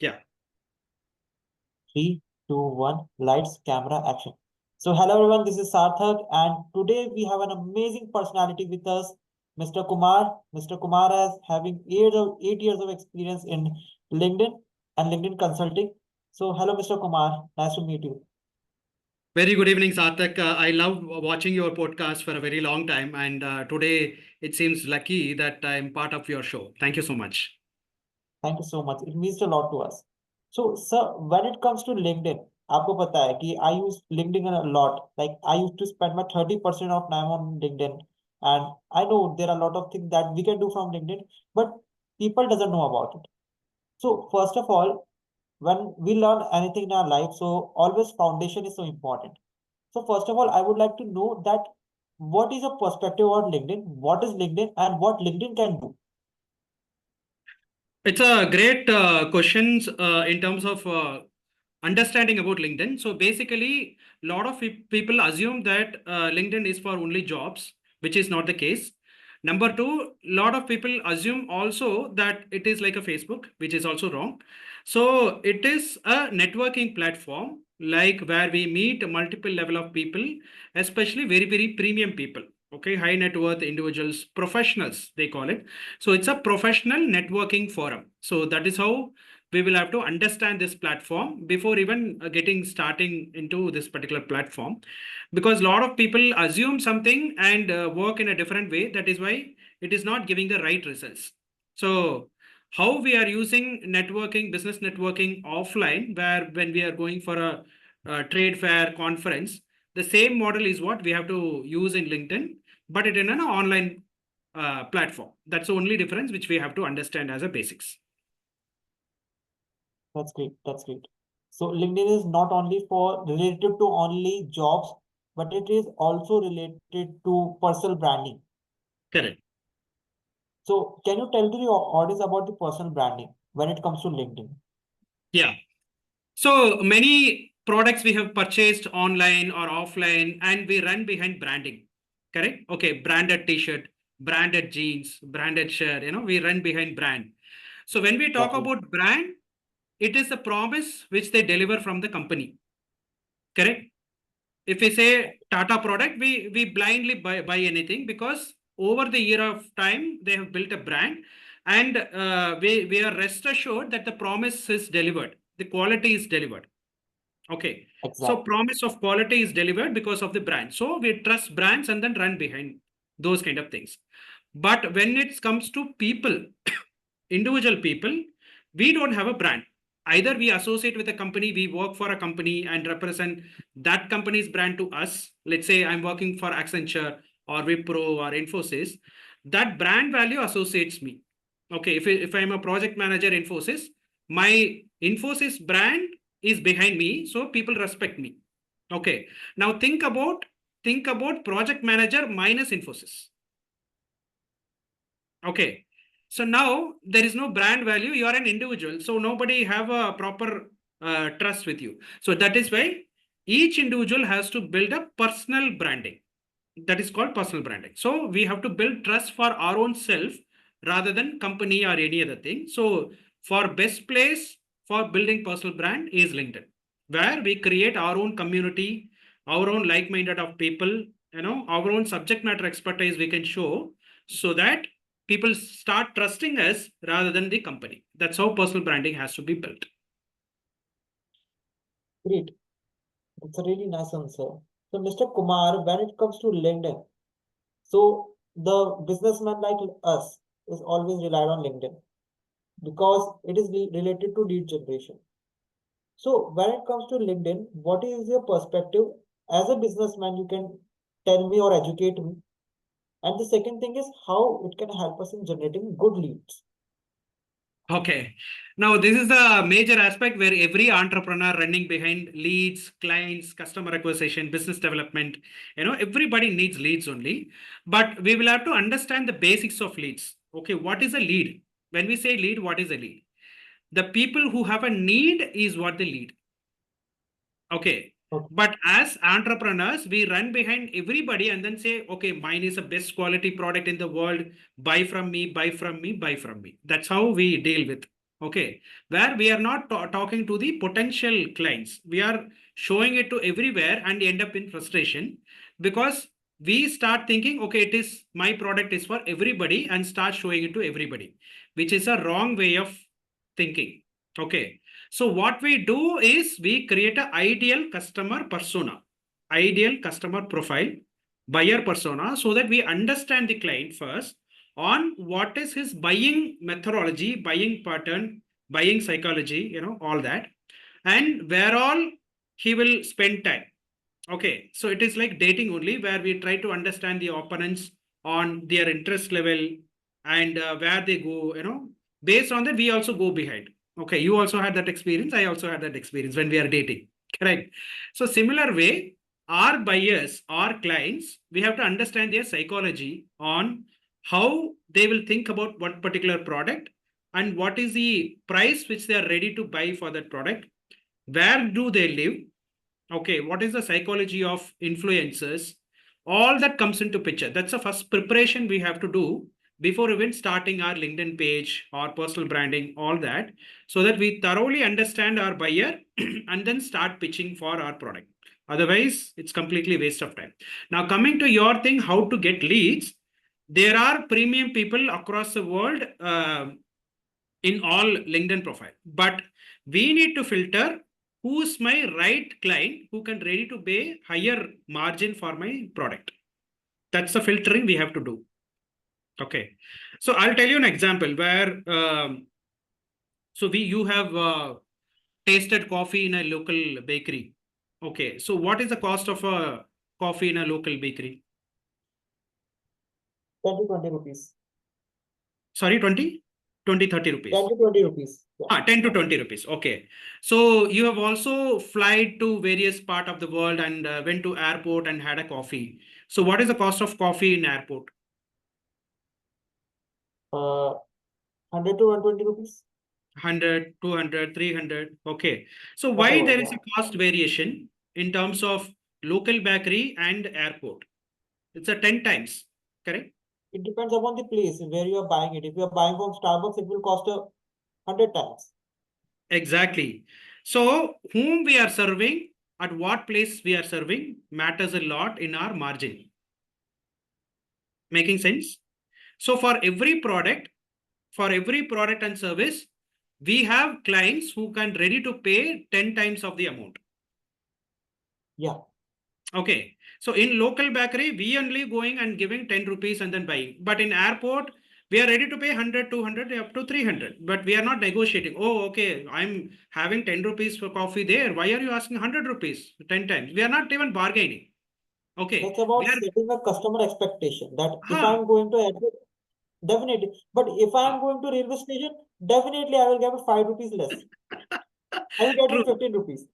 Yeah. Three, two, one, lights, camera, action. So, hello everyone, this is Sarthak, and today we have an amazing personality with us, Mr. Kumar. Mr. Kumar has having 8 years of experience in LinkedIn and LinkedIn consulting. So, hello, Mr. Kumar. Nice to meet you. Very good evening, Sarthak. I love watching your podcast for a very long time, and today it seems lucky that I'm part of your show. Thank you so much. Thank you so much. It means a lot to us. So, sir, when it comes to LinkedIn, आपको पता है कि I use LinkedIn a lot. Like I used to spend my 30% of time on LinkedIn, and I know there are a lot of things that we can do from LinkedIn, but people doesn't know about it. So, first of all, when we learn anything in our life, so always foundation is so important. So, first of all, I would like to know that what is your perspective on LinkedIn? What is LinkedIn, and what LinkedIn can do? It's a great questions in terms of understanding about LinkedIn. So basically, a lot of people assume that LinkedIn is for only jobs, which is not the case. Number two, a lot of people assume also that it is like a Facebook, which is also wrong. So it is a networking platform, like where we meet a multiple level of people, especially very, very premium people. Okay, high net worth individuals, professionals, they call it. So it's a professional networking forum. So that is how we will have to understand this platform before even getting starting into this particular platform, because a lot of people assume something and work in a different way. That is why it is not giving the right results. So how we are using networking, business networking offline, where when we are going for a trade fair conference, the same model is what we have to use in LinkedIn, but it in an online platform. That's the only difference which we have to understand as a basics. That's great. That's great. So LinkedIn is not only for related to only jobs, but it is also related to personal branding. Correct. So can you tell the audience about the personal branding when it comes to LinkedIn? Yeah. So many products we have purchased online or offline, and we run behind branding. Correct? Okay, branded t-shirt, branded jeans, branded shirt, we run behind brand. So when we talk Exactly. about brand, it is a promise which they deliver from the company. Correct? If we say Tata product, we blindly buy anything, because over the year of time they have built a brand, and we are rest assured that the promise is delivered, the quality is delivered. Okay, so Exactly. promise of quality is delivered because of the brand. So we trust brands and then run behind those kind of things. But when it comes to people, individual people, we don't have a brand. Either we associate with a company, we work for a company and represent that company's brand to us. Let's say I'm working for Accenture or Wipro or Infosys. That brand value associates me. Okay, if I'm a project manager Infosys, my Infosys brand is behind me, so people respect me. Okay, now think about project manager minus Infosys. Okay. So now there is no brand value. You are an individual. So nobody have a proper trust with you. So that is why each individual has to build a personal branding. That is called personal branding. So we have to build trust for our own self rather than company or any other thing. So for best place for building personal brand is LinkedIn, where we create our own community, our own like-minded of people, our own subject matter expertise we can show, so that people start trusting us rather than the company. That's how personal branding has to be built. Great. It's a really nice answer. So Mr. Kumar, when it comes to LinkedIn, so the businessman like us is always relied on LinkedIn because it is related to lead generation. So when it comes to LinkedIn, what is your perspective as a businessman? You can tell me or educate me. And the second thing is how it can help us in generating good leads. Okay. Now, this is the major aspect where every entrepreneur running behind leads, clients, customer acquisition, business development, everybody needs leads only. But we will have to understand the basics of leads. Okay, what is a lead? When we say lead, what is a lead? The people who have a need is what they lead. Okay. Okay, But as entrepreneurs, we run behind everybody and then say, okay, mine is the best quality product in the world. Buy from me, buy from me, buy from me. That's how we deal with. Okay, where we are not talking to the potential clients, we are showing it to everywhere and end up in frustration because we start thinking, okay, it is my product is for everybody and start showing it to everybody, which is a wrong way of thinking. Okay, so what we do is we create an ideal customer persona, ideal customer profile, buyer persona, so that we understand the client first on what is his buying methodology, buying pattern, buying psychology, all that, and where all he will spend time. Okay, so it is like dating only, where we try to understand the opponents on their interest level and where they go, based on that, we also go behind. Okay, you also had that experience. I also had that experience when we are dating. Correct. So, similar way, our buyers, our clients, we have to understand their psychology on how they will think about one particular product and what is the price which they are ready to buy for that product. Where do they live? Okay, what is the psychology of influencers? All that comes into picture. That's the first preparation we have to do before even starting our LinkedIn page or personal branding, all that, so that we thoroughly understand our buyer and then start pitching for our product. Otherwise, it's completely waste of time. Now, coming to your thing, how to get leads, there are premium people across the world in all LinkedIn profile, but we need to filter who's my right client who can ready to pay higher margin for my product. That's the filtering we have to do. Okay, so I'll tell you an example where so we you have tasted coffee in a local bakery. Okay, so what is the cost of a coffee in a local bakery? 10 to 20 rupees. Sorry, 20, 20, 30 10 rupees. to 20 rupees. Yeah. 10 to 20 rupees. Okay. So you have also flight to various part of the world and went to airport and had a coffee. So what is the cost of coffee in airport? 100 to 120 rupees. 100, 200, 300. Okay. So why Whatever. there is Yeah. a cost variation in terms of local bakery and airport? It's a 10 times, correct? It depends upon the place where you are buying it. If you are buying from Starbucks, it will cost 100 times. Exactly. So whom we are serving, at what place we are serving matters a lot in our margin. Making sense? So for every product and service, we have clients who can ready to pay 10 times of the amount. Yeah. Okay. So in local bakery, we only going and giving 10 rupees and then buying. But in airport, we are ready to pay 100, 200, up to 300. But we are not negotiating. Oh, okay, I'm having 10 rupees for coffee there. Why are you asking 100 rupees 10 times? We are not even bargaining. Okay. That's about We are, setting a customer expectation that if huh, I'm going to airport, definitely. But if I'm going to railway station, definitely I will get it 5 rupees less. I will get true. it 15 rupees.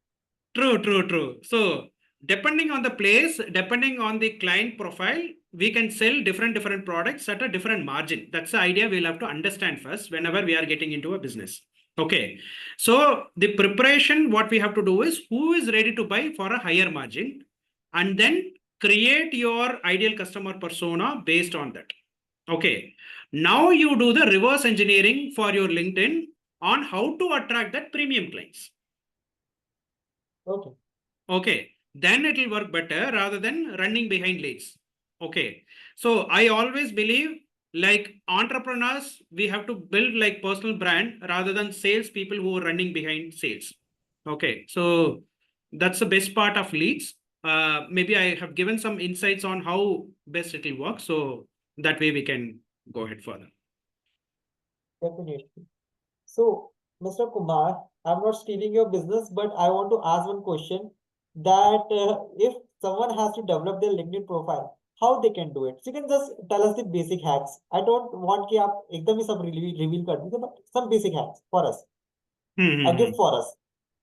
True, true, true. So depending on the place, depending on the client profile, we can sell different products at a different margin. That's the idea we'll have to understand first whenever we are getting into a business. Okay. So the preparation, what we have to do is who is ready to buy for a higher margin and then create your ideal customer persona based on that. Okay. Now you do the reverse engineering for your LinkedIn on how to attract that premium clients. Okay. Okay, then it will work better rather than running behind leads. Okay, so I always believe like entrepreneurs, we have to build like personal brand rather than sales people who are running behind sales. Okay, so that's the best part of leads. Maybe I have given some insights on how best it will work. So that way we can go ahead further. Definitely. So, Mr. Kumar, I'm not stealing your business, but I want to ask one question that if someone has to develop their LinkedIn profile, how they can do it? So you can just tell us the basic hacks. I don't want कि आप एकदम ही सब reveal कर दीजिए, but some basic hacks for us, a gift Hmm. for us.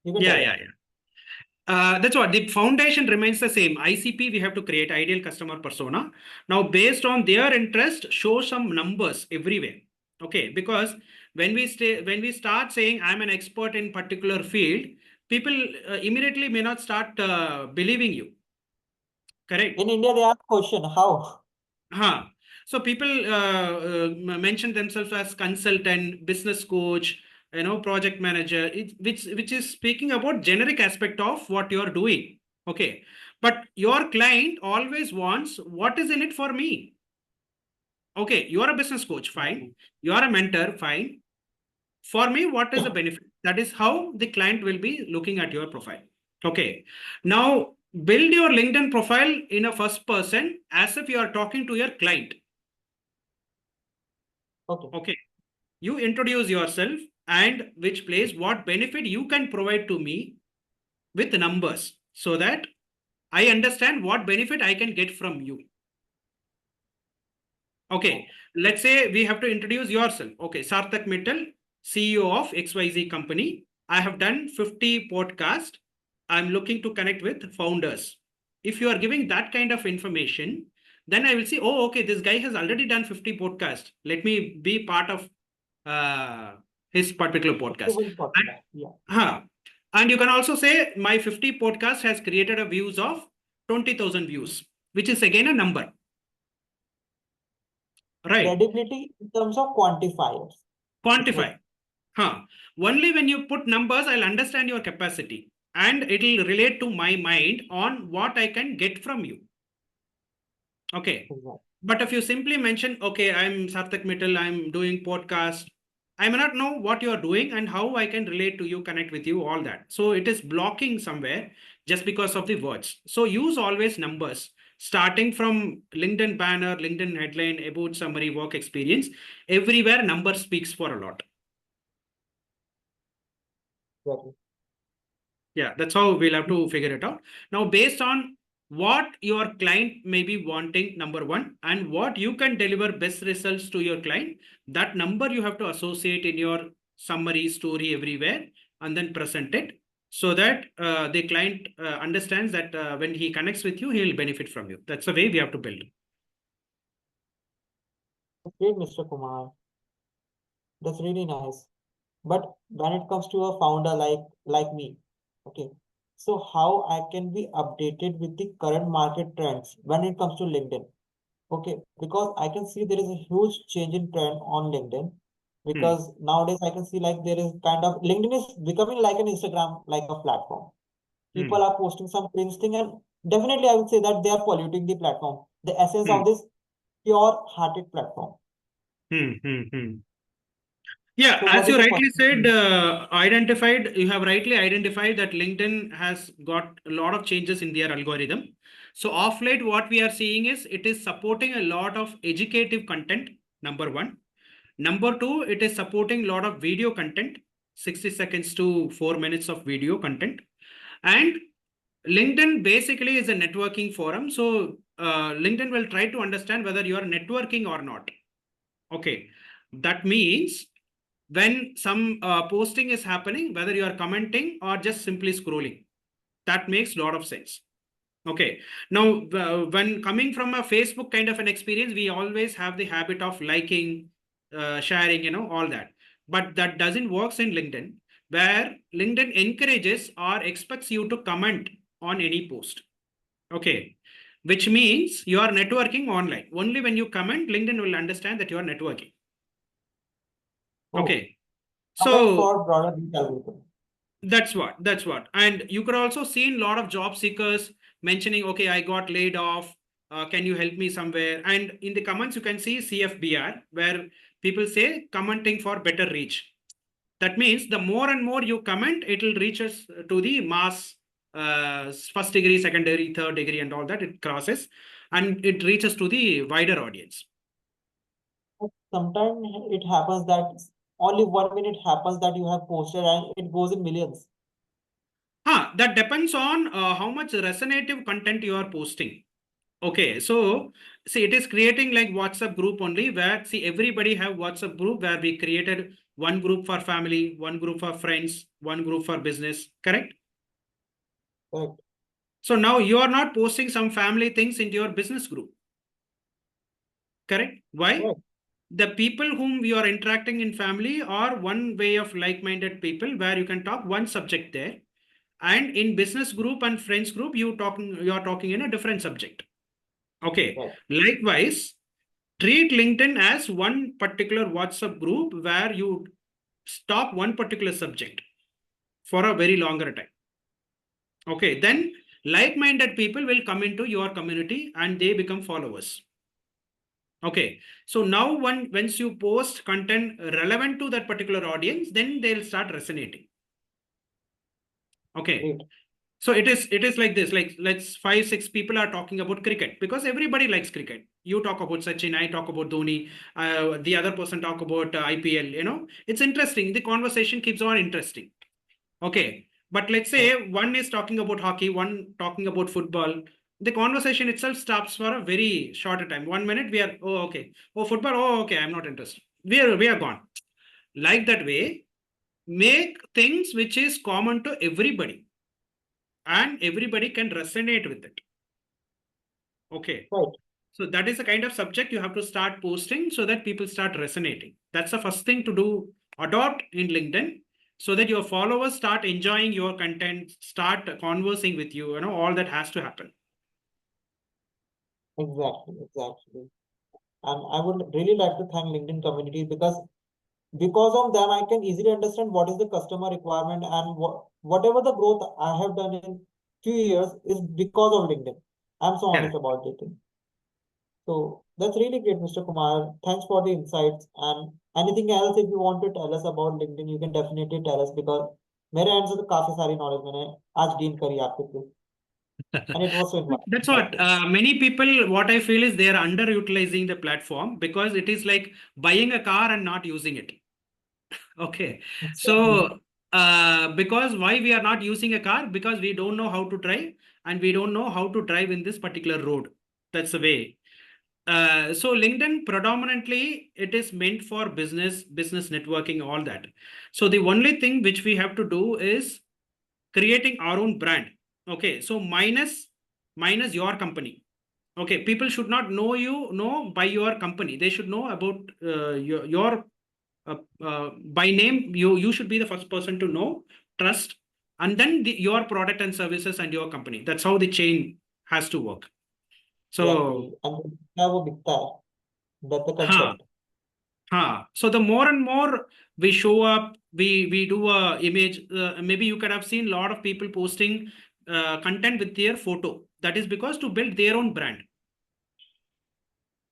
You can Yeah, tell yeah, us. yeah. That's what the foundation remains the same. ICP, we have to create ideal customer persona. Now, based on their interest, show some numbers everywhere. Okay, because when we start saying I'm an expert in particular field, people immediately may not start believing you. Correct. In India, they ask question, how? Huh. So people mention themselves as consultant, business coach, project manager, which is speaking about generic aspect of what you're doing. Okay. But your client always wants what is in it for me. Okay, you are a business coach, fine. You are a mentor, fine. For me, what is the benefit? That is how the client will be looking at your profile. Okay. Now, build your LinkedIn profile in a first person as if you are talking to your client. Okay. Okay. You introduce yourself and which place, what benefit you can provide to me with numbers so that I understand what benefit I can get from you. Okay, let's say we have to introduce yourself. Okay, Sarthak Mittal, CEO of XYZ company. I have done 50 podcasts. I'm looking to connect with founders. If you are giving that kind of information, then I will see, oh, okay, this guy has already done 50 podcasts. Let me be part of uh, his particular podcast. Yeah. And you can also say my 50 podcast has created a views of 20,000 views, which is again a number, right? Credibility in terms of quantifiers. Quantify. Only when you put numbers, I'll understand your capacity and it'll relate to my mind on what I can get from you. Okay. Exactly. But if you simply mention, okay, I'm Sarthak Mittal, I'm doing podcast, I may not know what you are doing and how I can relate to you, connect with you, all that. So it is blocking somewhere just because of the words. So use always numbers, starting from LinkedIn banner, LinkedIn headline, about summary, work experience. Everywhere, number speaks for a lot. Exactly. Yeah, that's how we'll have to figure it out. Now, based on what your client may be wanting, number one, and what you can deliver best results to your client, that number you have to associate in your summary, story everywhere, and then present it so that the client understands that when he connects with you, he'll benefit from you. That's the way we have to build. Okay, Mr. Kumar. That's really nice. But when it comes to a founder like me, okay, so how I can be updated with the current market trends when it comes to LinkedIn? Okay, because I can see there is a huge change in trend on LinkedIn. Hmm. Because nowadays I can see like there is kind of LinkedIn is becoming like an Instagram like a platform. People Hmm. are posting some cringe thing, and definitely I would say that they are polluting the platform, the essence Hmm. of this pure-hearted platform. Hmm. Hmm. Hmm. Yeah, So as what is you the rightly said, perspective? you have rightly identified that LinkedIn has got a lot of changes in their algorithm. So, off late, what we are seeing is it is supporting a lot of educative content, number one. Number two, it is supporting a lot of video content, 60 seconds to 4 minutes of video content. And LinkedIn basically is a networking forum. So, LinkedIn will try to understand whether you are networking or not. Okay. That means when some posting is happening, whether you are commenting or just simply scrolling, that makes a lot of sense. Okay. Now, when coming from a Facebook kind of an experience, we always have the habit of liking, sharing, all that. But that doesn't work in LinkedIn, where LinkedIn encourages or expects you to comment on any post. Okay. Which means you are networking online. Only when you comment, LinkedIn will understand that you are networking. Oh, Okay. comment So for broader reach algorithm. that's what. And you could also see a lot of job seekers mentioning, okay, I got laid off. Can you help me somewhere? And in the comments, you can see CFBR, where people say commenting for better reach. That means the more and more you comment, it will reach us to the mass, first degree, second degree, third degree, and all that. It crosses and it reaches to the wider audience. Sometimes it happens that only 1 minute happens that you have posted and it goes in millions. That depends on how much resonative content you are posting. Okay, so see, it is creating like WhatsApp group only where see everybody have WhatsApp group where we created one group for family, one group for friends, one group for business, correct? Correct. So now you are not posting some family things into your business group, correct? Why? Correct. The people whom you are interacting in family are one way of like-minded people where you can talk one subject there. And in business group and friends group, you are talking in a different subject. Okay. Correct. Likewise, treat LinkedIn as one particular WhatsApp group where you stop one particular subject for a very longer time. Okay, then like-minded people will come into your community and they become followers. Okay, so now once you post content relevant to that particular audience, then they'll start resonating. Okay, Great. so it is like this, like let's 5 6 people are talking about cricket because everybody likes cricket. You talk about Sachin, I talk about Dhoni, the other person talk about IPL. It's interesting. The conversation keeps on interesting. Okay, but let's Right. say one is talking about hockey, one talking about football. The conversation itself stops for a very shorter time. 1 minute, we are, oh, okay. Oh, football, oh, okay, I'm not interested. We are gone. Like that way, make things which is common to everybody and everybody can resonate with it. Okay. Right. So that is the kind of subject you have to start posting so that people start resonating. That's the first thing to do, adopt in LinkedIn, so that your followers start enjoying your content, start conversing with you, all that has to happen. Exactly. Exactly. And I would really like to thank LinkedIn community because of them, I can easily understand what is the customer requirement and whatever the growth I have done in few years is because of LinkedIn. I'm so Yeah. honest about it. So that's really great, Mr. Kumar. Thanks for the insights. And anything else if you want to tell us about LinkedIn, you can definitely tell us because मेरे end से तो काफी सारी knowledge मैंने आज gain करी आपके through, and it was so That's what insightful. many people, what I feel is they are underutilizing the platform because it is like buying a car and not using it. Okay. Exactly. So, because why we are not using a car? Because we don't know how to drive and we don't know how to drive in this particular road. That's the way. So LinkedIn predominantly it is meant for business networking, all that. So the only thing which we have to do is creating our own brand. Okay. So minus your company. Okay, people should not know by your company. They should know about your by name. You should be the first person to know, trust, and then your product and services and your company. That's how the chain has to work. So, Exactly. And क्या वो बिकता है? That's the huh, concept. so the more and more we show up, we do a image. Maybe you could have seen a lot of people posting content with their photo. That is because to build their own brand.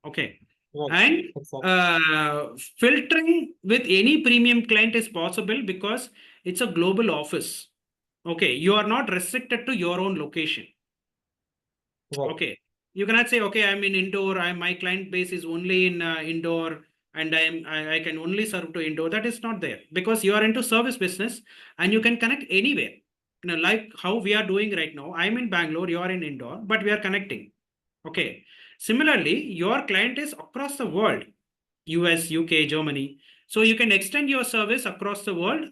Okay. Right. And Exactly. filtering with any premium client is possible because it's a global office. Okay. You are not restricted to your own location. Right. Okay. You cannot say, okay, I'm in Indore. My client base is only in Indore and I can only serve to Indore. That is not there because you are into service business and you can connect anywhere. Like how we are doing right now. I'm in Bangalore, you are in Indore, but we are connecting. Okay. Similarly, your client is across the world, US, UK, Germany. So you can extend your service across the world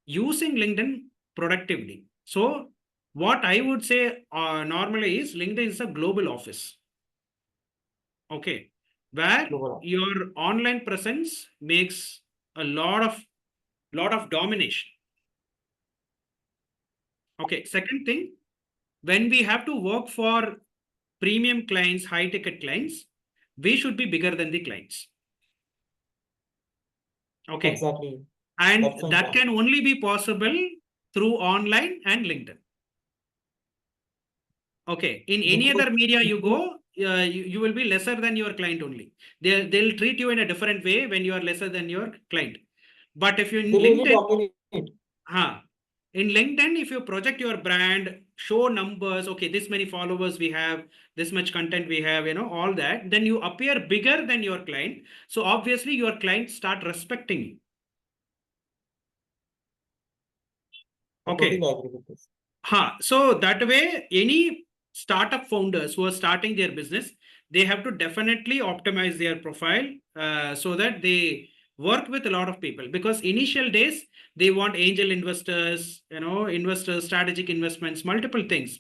using LinkedIn productively. So what I would say normally is LinkedIn is a global office. Okay. Where Global. your online presence makes a lot of domination. Okay. Second thing, when we have to work for premium clients, high ticket clients, we should be bigger than the clients. Okay. Exactly. And That's so that important. can only be possible through online and LinkedIn. Okay. In any Because other media if you you go, you will be lesser than your client only. They'll treat you in a different way when you are lesser than your client. But if you in they really LinkedIn, dominate. huh, in LinkedIn, if you project your brand, show numbers, okay, this many followers we have, this much content we have, all that, then you appear bigger than your client. So obviously your clients start respecting you. I totally Okay. agree with this. So that way, any startup founders who are starting their business, they have to definitely optimize their profile so that they work with a lot of people because initial days they want angel investors, investors, strategic investments, multiple things.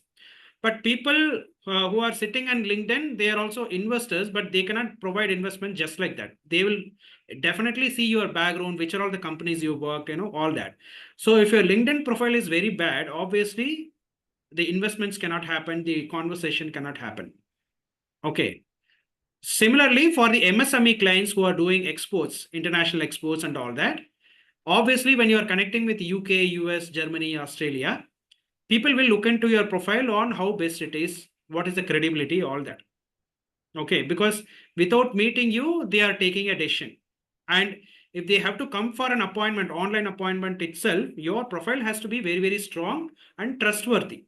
But people who are sitting on LinkedIn, they are also investors, but they cannot provide investment just like that. They will definitely see your background, which are all the companies you worked, all that. So if your LinkedIn profile is very bad, obviously the investments cannot happen, the conversation cannot happen. Okay. Similarly, for the MSME clients who are doing exports, international exports and all that, Obviously, when you are connecting with UK, US, Germany, Australia, people will look into your profile on how best it is, what is the credibility, all that. Okay, because without meeting you, they are taking a decision. And if they have to come for an appointment, online appointment itself, your profile has to be very, very strong and trustworthy.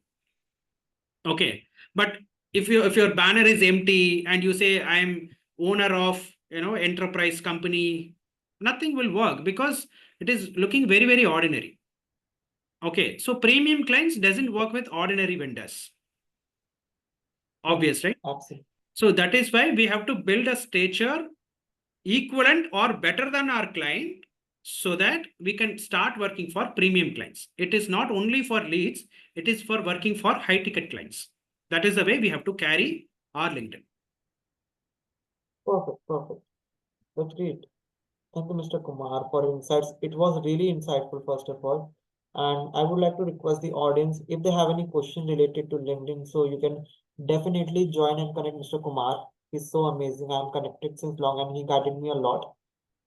Okay, but if your banner is empty and you say I'm owner of enterprise company, nothing will work because it is looking very, very ordinary. Okay, so premium clients doesn't work with ordinary vendors. Correct. Obvious, right? Absolutely. So that is why we have to build a stature equivalent or better than our client so that we can start working for premium clients. It is not only for leads, it is for working for high ticket clients. That is the way we have to carry our LinkedIn. Perfect. Perfect. That's great. Thank you, Mr. Kumar, for your insights. It was really insightful, first of all. And I would like to request the audience if they have any question related to LinkedIn, so you can definitely join and connect Mr. Kumar. He's so amazing. I'm connected since long and he guided me a lot.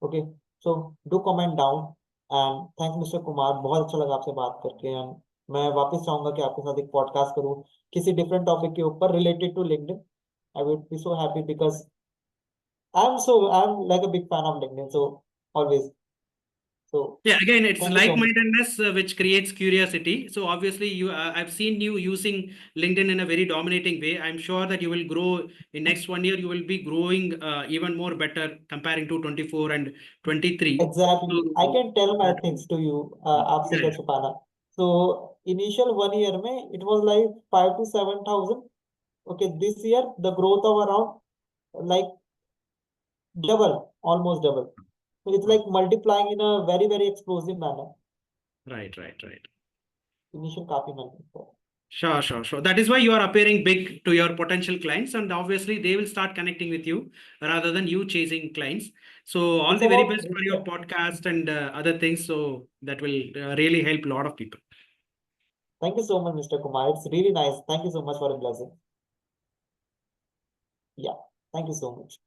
Okay, so do comment down and thanks Mr. Kumar. बहुत अच्छा लगा आपसे बात करके and मैं वापस चाहूंगा कि आपके साथ एक पॉडकास्ट करूं किसी डिफरेंट टॉपिक के ऊपर related to LinkedIn. I would be so happy because I'm like a big fan of LinkedIn, so always. So Yeah, again, it's thank you so much. like-mindedness which creates curiosity. So obviously, I've seen you using LinkedIn in a very dominating way. I'm sure that you will grow in next 1 year. You will be growing even more better comparing to 24 and 23. Exactly. I So can tell my that will, things to you. आपसे yeah, क्या छुपाना. So initial 1 year में it was like 5 to 7,000. Okay, this year the growth of around like double, almost double. So it's yeah. like multiplying in a very, very explosive manner. Right, right, right. Initial काफी मेहनत. Sure, sure, sure. That is why you are appearing big to your potential clients, and obviously they will start connecting with you rather than you chasing clients. So all It's the very about best for your podcast and other things. So that will really help a lot of people. thank you so much, Mr. Kumar. It's really nice. Thank you so much for the blessing. Yeah, thank you so much.